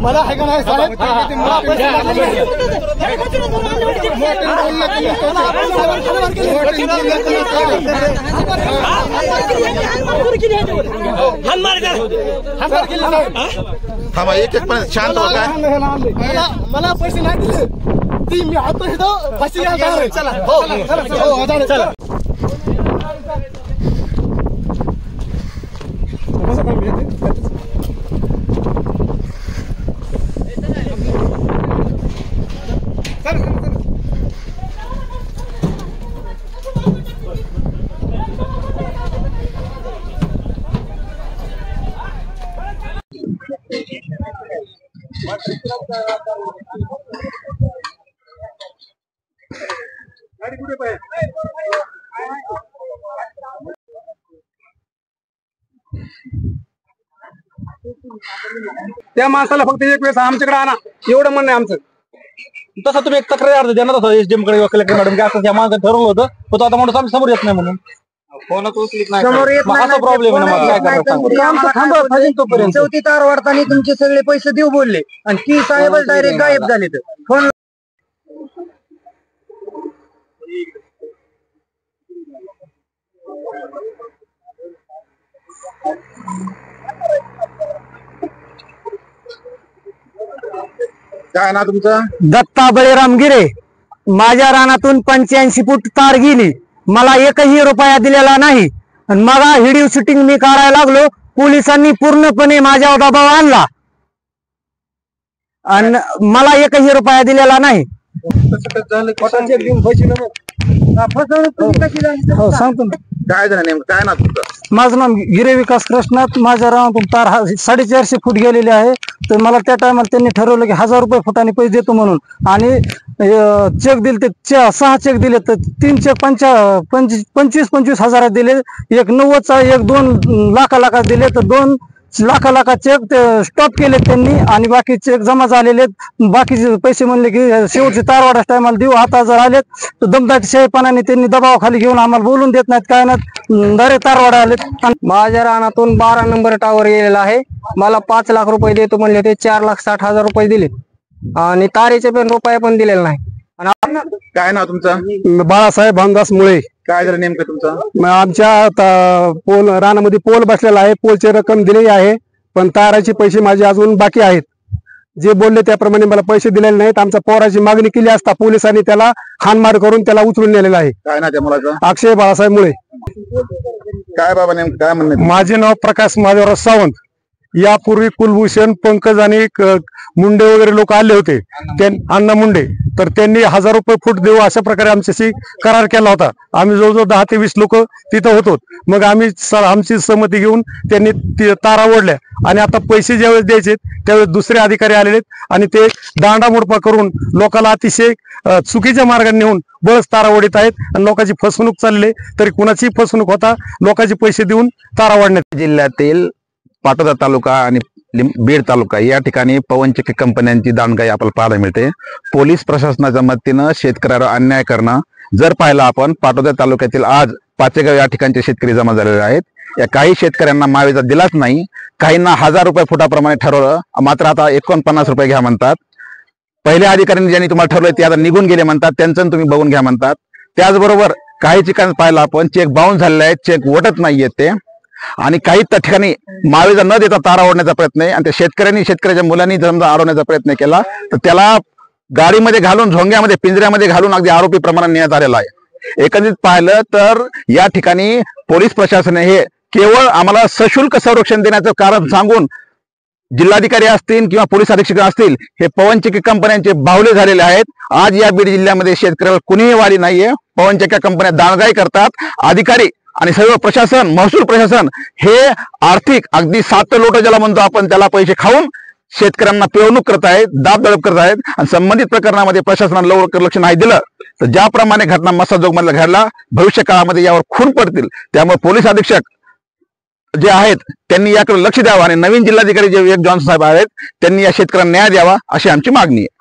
मला आहे का नाही साहेब थांबा एक पण शांत हो काय मला पैसे नाही दिले ती मी आता इथं फाशी घ्यायला चला हो चला त्या माणसाला फक्त एक वेळेस आमच्याकडे आणा एवढं म्हणणं आहे आमचं. तसं तुम्ही एक तक्रार अर्ज देणार होता एसडीएम कडे कलेक्टर मॅडम की असं या माणसाने ठरवलं होतं पण आता माणूस आमच्या समोर येत नाही म्हणून फोन उचलीत नाही असा प्रॉब्लेम आहे. तोपर्यंत चौथी तार वाढताना तुमचे सगळे पैसे देऊ बोलले आणि ती साहेब डायरेक्ट गायब झाले. तर फोन काय ना तुमचं? दत्ता बळीराम गिरे. माझ्या रानातून 85 फूट तार गेली, मला एकही रुपया दिलेला नाही. आणि मला व्हिडिओ शूटिंग मी करायला लागलो, पोलिसांनी पूर्णपणे माझ्यावर दबाव आणला आणि मला एकही रुपया दिलेला नाही. सांगतो ना काय झालं नेमकं काय ना तुमचं? माझं नाव गिरे विकास कृष्णात. माझ्या रानातून तार 450 फूट गेलेले आहे. तर मला त्या टायमाला त्यांनी ठरवलं की 1000 रुपये फुटाने पैसे देतो म्हणून आणि चेक दिले ते 6 चेक दिले तर 3 चेक 25 हजारात दिले, एक 90चा एक 2 लाखा दिले तर 2 लाखा चेक स्टॉप केले त्यांनी आणि बाकी चेक जमा झालेले. बाकीचे पैसे म्हणले की शेवटचे तारवाडा टायमाला देऊ, आता जर आलेत तर दमदाटीशाहीपणाने त्यांनी दबावाखाली घेऊन आम्हाला बोलून देत नाहीत काय नाही, डायरेक्ट तारवाडा आलेत. माझ्या रानातून 12 नंबर टावर गेलेला आहे, मला 5 लाख रुपये देतो म्हणले ते 4,60,000 रुपये दिले आणि तारेचे पण रुपये पण दिलेले नाही. काय नाव तुमचं? बाळासाहेब भानदास मुळे. काय झालं नेमकं तुमचं? आमच्या पोल रानामध्ये पोल बसलेला आहे, पोलची रक्कम दिलेली आहे पण ताराचे पैसे माझे अजून बाकी आहेत. जे बोलले त्याप्रमाणे मला पैसे दिलेले नाहीत. आमच्या पोराची मागणी केली असता पोलिसांनी त्याला हाणमार करून त्याला उचलून नेलेला आहे. काय ना त्या मुलाचं? अक्षय बाळासाहेब मुळे. काय बाबा नेमकं काय म्हणणं? माझे नाव प्रकाश माधवराव सावंत. यापूर्वी कुलभूषण पंकज आणि मुंडे वगैरे लोक आले होते, अण्णा मुंडे, तर त्यांनी 1000 रुपये फूट देऊ अशा प्रकारे आमच्याशी करार केला होता. आम्ही जवळजवळ 10 ते 20 लोक तिथं होतो. मग आम्ही आमची सहमती घेऊन त्यांनी तारा ओढल्या आणि आता पैसे ज्यावेळेस द्यायचे त्यावेळेस दुसरे अधिकारी आलेले आणि ते दांडामोडपा करून लोकांना अतिशय चुकीच्या मार्गाने नेऊन बळच तारा ओढीत आहेत आणि लोकांची फसवणूक चालली. तरी कुणाची फसवणूक होता लोकांचे पैसे देऊन तारा ओढण्यात. जिल्ह्यातील पाटोदा तालुका आणि बीड तालुका या ठिकाणी पवनचक्की कंपन्यांची दांडगाई आपल्याला पाहायला मिळते. पोलीस प्रशासनाच्या मदतीनं शेतकऱ्यावर अन्याय करणं जर पाहिलं आपण पाटोदा तालुक्यातील आज पाचेगाव या ठिकाणचे शेतकरी जमा झालेले आहेत. या काही शेतकऱ्यांना मावेजा दिलाच नाही, काहींना 1000 रुपये फुटाप्रमाणे ठरवलं, मात्र आता 49 रुपये घ्या म्हणतात. पहिल्या अधिकाऱ्यांनी ज्यांनी तुम्हाला ठरवलं ते आता निघून गेले म्हणतात, त्यांचं तुम्ही बघून घ्या म्हणतात. त्याचबरोबर काही ठिकाणी पाहिलं आपण चेक बाउन्स झालेले आहेत, चेक वटत नाहीयेत ते, आणि काही त्या ठिकाणी मावेजा न देता तारा ओढण्याचा प्रयत्न आहे. आणि त्या शेतकऱ्याच्या मुलांनी समजा अडवण्याचा प्रयत्न केला तर त्याला गाडीमध्ये घालून झोंग्यामध्ये पिंजऱ्यामध्ये घालून अगदी आरोपी प्रमाणात नेण्यात आलेला आहे. एकंदरीत पाहिलं तर या ठिकाणी पोलीस प्रशासन हे केवळ आम्हाला सशुल्क संरक्षण देण्याचं कारण सांगून जिल्हाधिकारी असतील किंवा पोलीस अधीक्षक असतील हे पवनचक्की कंपन्यांचे बाहुले झालेले आहेत. आज या बीड जिल्ह्यामध्ये शेतकऱ्याला कुणीही वाली नाहीये. पवनचक्की कंपन्या दांडगाई करतात. अधिकारी आणि सर्व प्रशासन, महसूल प्रशासन हे आर्थिक अगदी 7 लोट ज्याला म्हणतो आपण त्याला पैसे खाऊन शेतकऱ्यांना पिळवणूक करत आहेत, दाबदडप करत आहेत. आणि संबंधित प्रकरणामध्ये प्रशासनाने लवकर लक्ष नाही दिलं तर ज्याप्रमाणे घटना मसाजोगमधला घडला भविष्य काळामध्ये यावर खून पडतील. त्यामुळे पोलीस अधीक्षक जे आहेत त्यांनी याकडे लक्ष द्यावं आणि नवीन जिल्हाधिकारी जे विवेक जॉन्सन साहेब आहेत त्यांनी या शेतकऱ्यांना न्याय द्यावा अशी आमची मागणी आहे.